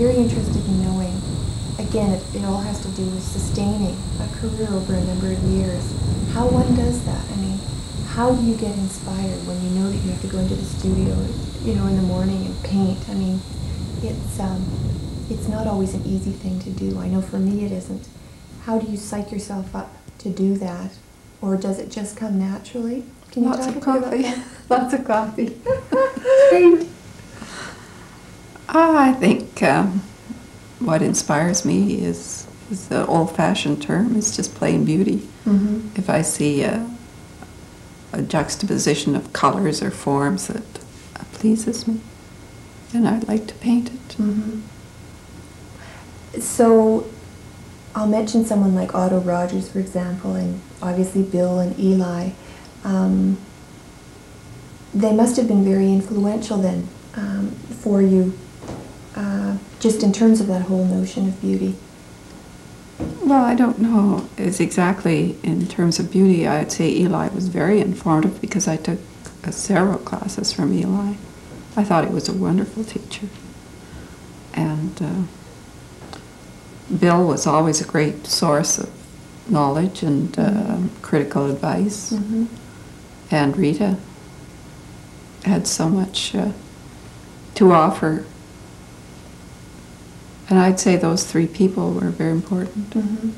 very interested in knowing, again, it all has to do with sustaining a career over a number of years. How one does that. I mean, how do you get inspired when you know that you have to go into the studio, you know, in the morning and paint? I mean, it's not always an easy thing to do. I know for me it isn't. How do you psych yourself up to do that? Or does it just come naturally? Can you Lots talk of a bit coffee. about that? Lots of coffee. I think what inspires me is the old-fashioned term, is just plain beauty. Mm-hmm. If I see a juxtaposition of colors or forms that pleases me, then I'd like to paint it. Mm-hmm. So I'll mention someone like Otto Rogers, for example, and obviously Bill and Eli. They must have been very influential then for you, just in terms of that whole notion of beauty. Well, I don't know is exactly in terms of beauty. I'd say Eli was very informative because I took several classes from Eli. I thought he was a wonderful teacher. And Bill was always a great source of knowledge and critical advice. Mm-hmm. And Rita had so much to offer. And I'd say those three people were very important. Mm-hmm.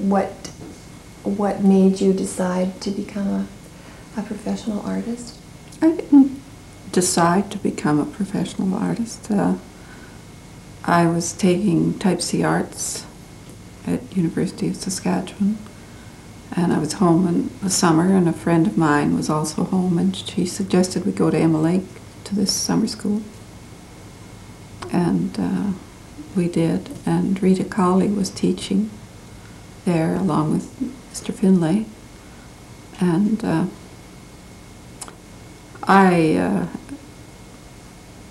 What made you decide to become a professional artist? I didn't decide to become a professional artist. I was taking Type C Arts at University of Saskatchewan, and I was home in the summer, and a friend of mine was also home, and she suggested we go to Emma Lake to this summer school. And we did, and Rita Cawley was teaching there along with Mr. Finlay, and I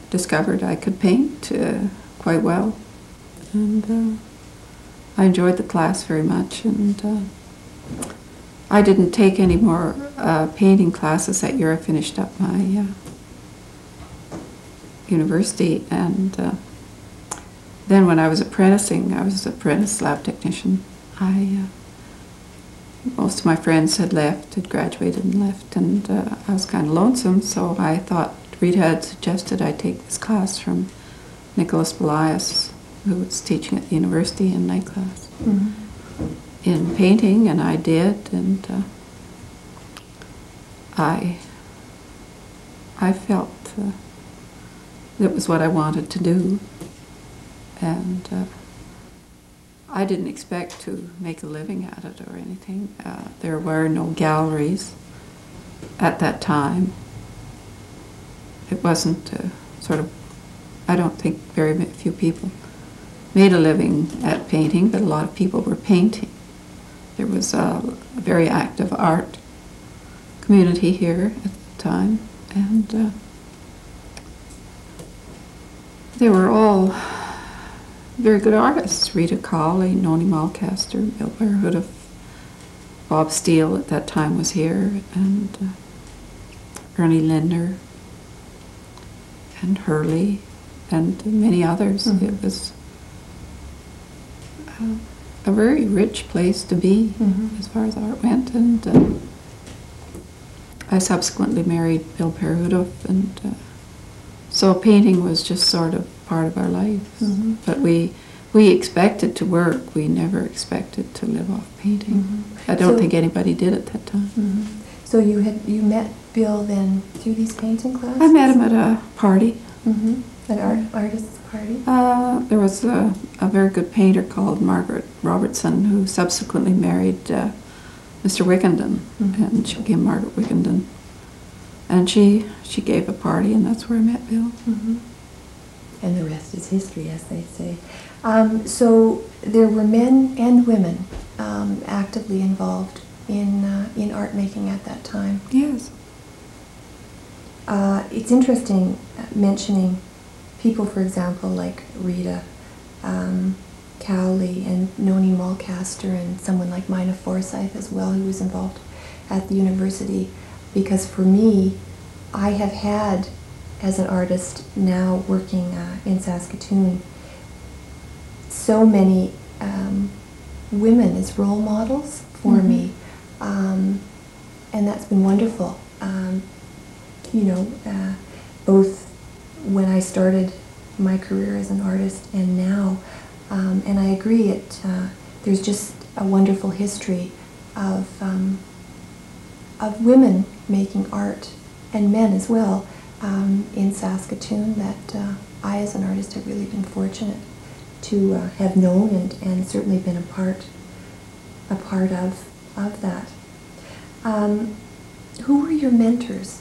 discovered I could paint quite well, and I enjoyed the class very much, and I didn't take any more painting classes that year. I finished up my university, and then when I was apprenticing, I was an apprentice lab technician. Most of my friends had left, had graduated and left, and I was kind of lonesome, so I thought Rita had suggested I take this class from Nicholas Belias, who was teaching at the university in night class, in painting, and I did, and I felt it was what I wanted to do, and I didn't expect to make a living at it or anything. There were no galleries at that time. It wasn't sort of, I don't think very few people made a living at painting, but a lot of people were painting. There was a very active art community here at the time, and they were all very good artists. Rita Cawley, Noni Mulcaster, Bill Berhood, Bob Steele at that time was here, and Ernie Lindner, and Hurley, and many others. It was a very rich place to be as far as art went, and I subsequently married Bill Berhood, and so painting was just sort of part of our lives. But we expected to work. We never expected to live off painting. I don't think anybody did at that time. So you met Bill then through these painting classes? I met him at a party. An artist's party? There was a very good painter called Margaret Robertson who subsequently married Mr. Wickenden, and she became Margaret Wickenden. And she gave a party, and that's where I met Bill. And the rest is history, as they say. So there were men and women actively involved in art making at that time. Yes. It's interesting mentioning people, for example, like Rita Cowley and Noni Mulcaster, and someone like Mina Forsyth as well, who was involved at the university, because for me, I have had as an artist now working in Saskatoon, so many women as role models for me, and that's been wonderful. You know, both when I started my career as an artist and now, and I agree, there's just a wonderful history of women making art, and men as well, in Saskatoon, that I as an artist have really been fortunate to have known and certainly been a part of that. Who were your mentors?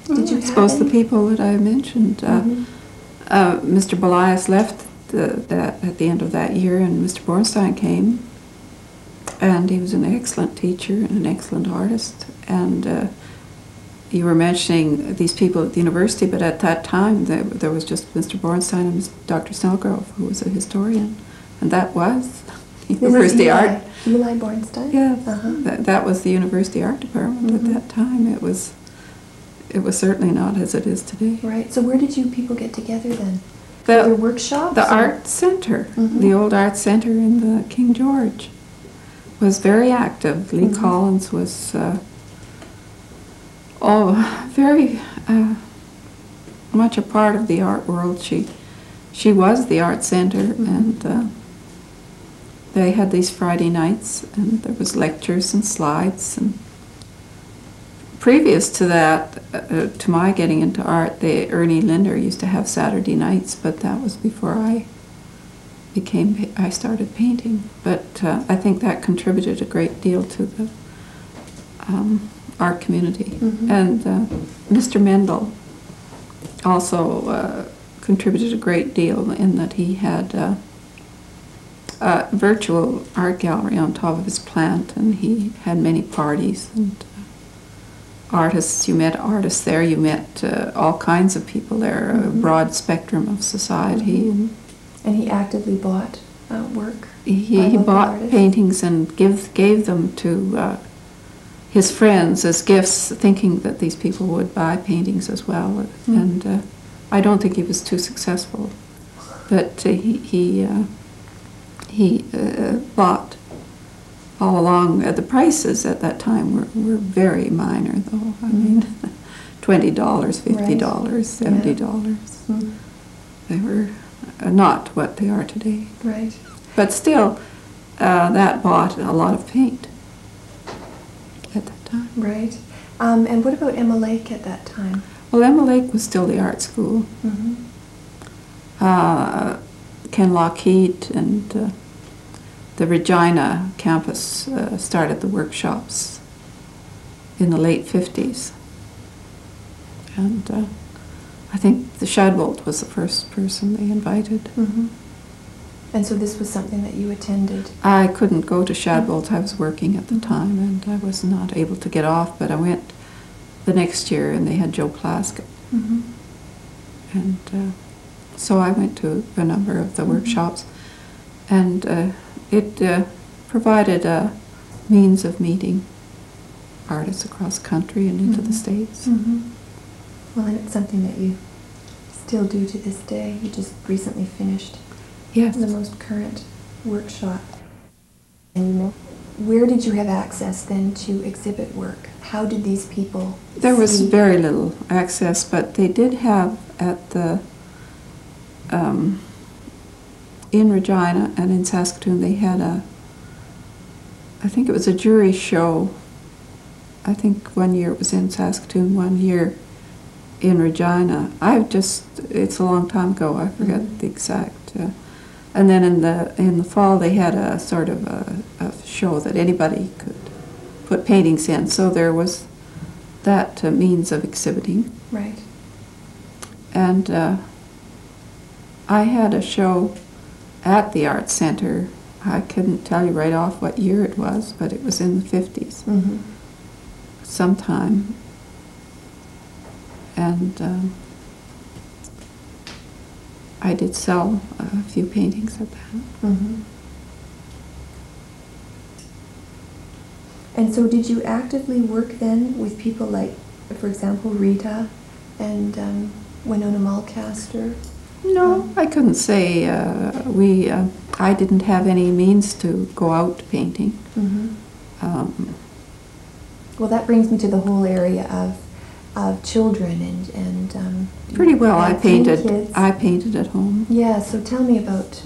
Did you I have suppose any? the people that I mentioned. Mr. Belias left at the end of that year, and Mr. Bornstein came, and he was an excellent teacher and an excellent artist. And you were mentioning these people at the university, but at that time there was just Mr. Bornstein and Dr. Snellgrove, who was a historian, and that was university art. Eli Bornstein? Yes, Uh-huh. that was the university art department at that time. It was certainly not as it is today. Right. So where did you people get together then? The Other workshops? The or? art center, the old art center in the King George, was very active. Lee Collins was very much a part of the art world. She was the art center, and they had these Friday nights, and there was lectures and slides. And previous to that, to my getting into art, Ernie Linder used to have Saturday nights, but that was before I started painting. But I think that contributed a great deal to the art community. And Mr. Mendel also contributed a great deal in that he had a virtual art gallery on top of his plant, and he had many parties and artists. You met artists there, you met all kinds of people there, a broad spectrum of society. And he actively bought work? He bought paintings and gave them to his friends as gifts, thinking that these people would buy paintings as well. And I don't think he was too successful, but he bought all along. The prices at that time were very minor, though. I mean, $20, $50, $70. They were not what they are today. Right. But still, that bought a lot of paint at that time. Right. And what about Emma Lake at that time? Well, Emma Lake was still the art school. Ken Lockheed and the Regina campus started the workshops in the late 50s. And I think the Shadbolt was the first person they invited. And so this was something that you attended? I couldn't go to Shadbolt. I was working at the time, and I was not able to get off, but I went the next year, and they had Joe Plaskett. And so I went to a number of the workshops, and it provided a means of meeting artists across the country and into the States. Well, and it's something that you still do to this day. You just recently finished the most current workshop. And where did you have access then to exhibit work? How did these people There was see? very little access, but they did have at the in Regina and in Saskatoon, they had I think it was a jury show. I think one year it was in Saskatoon, one year in Regina. It's a long time ago, I forget the exact. And then in the fall they had a sort of a show that anybody could put paintings in. So there was that means of exhibiting. Right. And I had a show at the Art Center. I couldn't tell you right off what year it was, but it was in the 50s. Sometime. And I did sell a few paintings at that. And so did you actively work then with people like, for example, Rita and Winona Mulcaster? No, I couldn't say. I didn't have any means to go out painting. Mm-hmm. Well, that brings me to the whole area of children and Pretty well. I painted. Kids. I painted at home. Yeah. So tell me about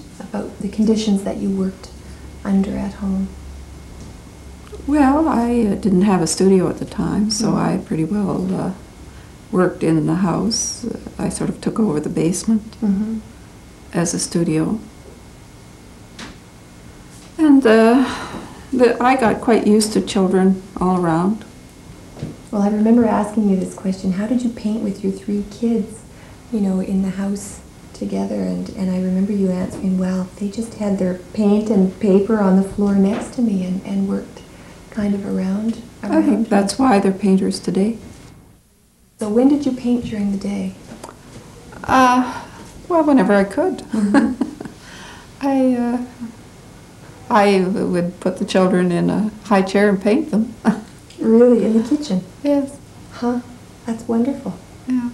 the conditions that you worked under at home. Well, I didn't have a studio at the time, so I pretty well worked in the house. I sort of took over the basement as a studio. And I got quite used to children all around. Well, I remember asking you this question, how did you paint with your 3 kids, you know, in the house together? And I remember you answering, well, they just had their paint and paper on the floor next to me and worked kind of around. I think that's why they're painters today. So when did you paint during the day? Well, whenever I could. I would put the children in a high chair and paint them. Really, in the kitchen? Yes. Huh, that's wonderful. Yeah.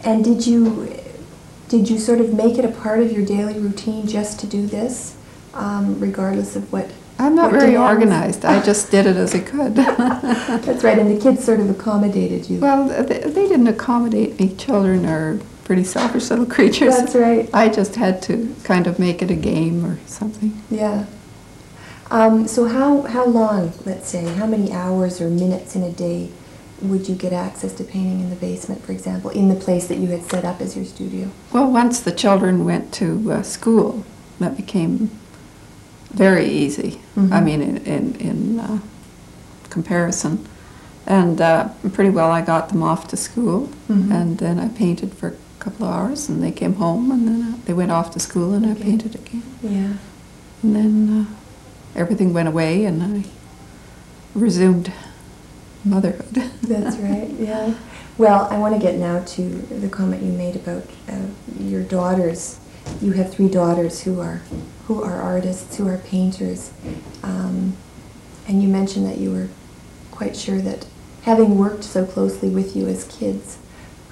And did you sort of make it a part of your daily routine just to do this, regardless of what? I'm not very organized. I just did it as I could. That's right, and the kids sort of accommodated you. Well, they didn't accommodate me. Children are pretty selfish little creatures. That's right. I just had to kind of make it a game or something. Yeah. So how long, let's say, how many hours or minutes in a day would you get access to painting in the basement, for example, in the place that you had set up as your studio? Well, once the children went to school, that became very easy. I mean, in comparison. And pretty well I got them off to school, and then I painted for a couple of hours, and they came home, and then they went off to school, and I painted again. Yeah. And then everything went away, and I resumed motherhood. That's right, yeah. Well, I want to get now to the comment you made about your daughters. You have 3 daughters who are artists, who are painters. And you mentioned that you were quite sure that having worked so closely with you as kids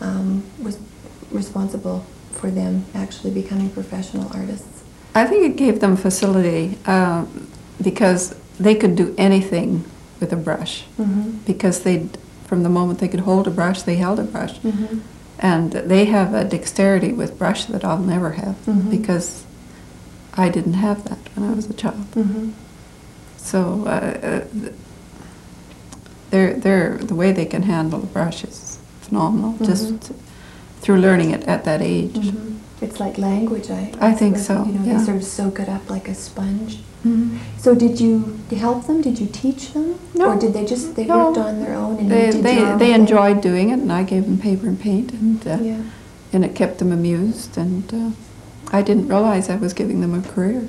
was responsible for them actually becoming professional artists. I think it gave them facility because they could do anything with a brush. Because from the moment they could hold a brush, they held a brush. And they have a dexterity with brush that I'll never have because I didn't have that when I was a child. So the way they can handle the brush is phenomenal, just through learning it at that age. It's like language, I think so. You know, yeah. They sort of soak it up like a sponge. So did you help them? Did you teach them? No. Or did they worked on their own and you did your own they thing? enjoyed doing it, and I gave them paper and paint, and Yeah. it kept them amused, and I didn't realize I was giving them a career.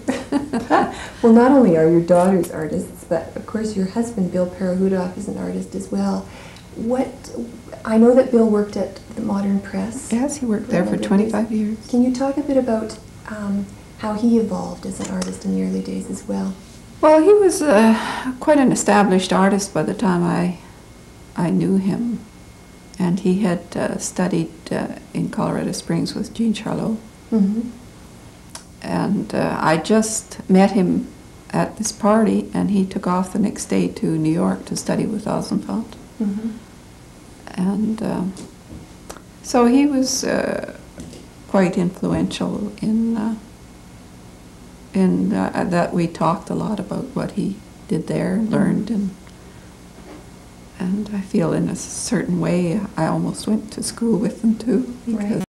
Well, not only are your daughters artists, but of course your husband, Bill Parahudoff, is an artist as well. I know that Bill worked at the Modern Press. Yes, he worked there for 25 years. Can you talk a bit about how he evolved as an artist in the early days as well? Well, he was quite an established artist by the time I knew him. And he had studied in Colorado Springs with Jean Charlot. And I just met him at this party, and he took off the next day to New York to study with Ozenfeld. And so he was quite influential in that we talked a lot about what he did there, learned, and I feel in a certain way I almost went to school with them too, because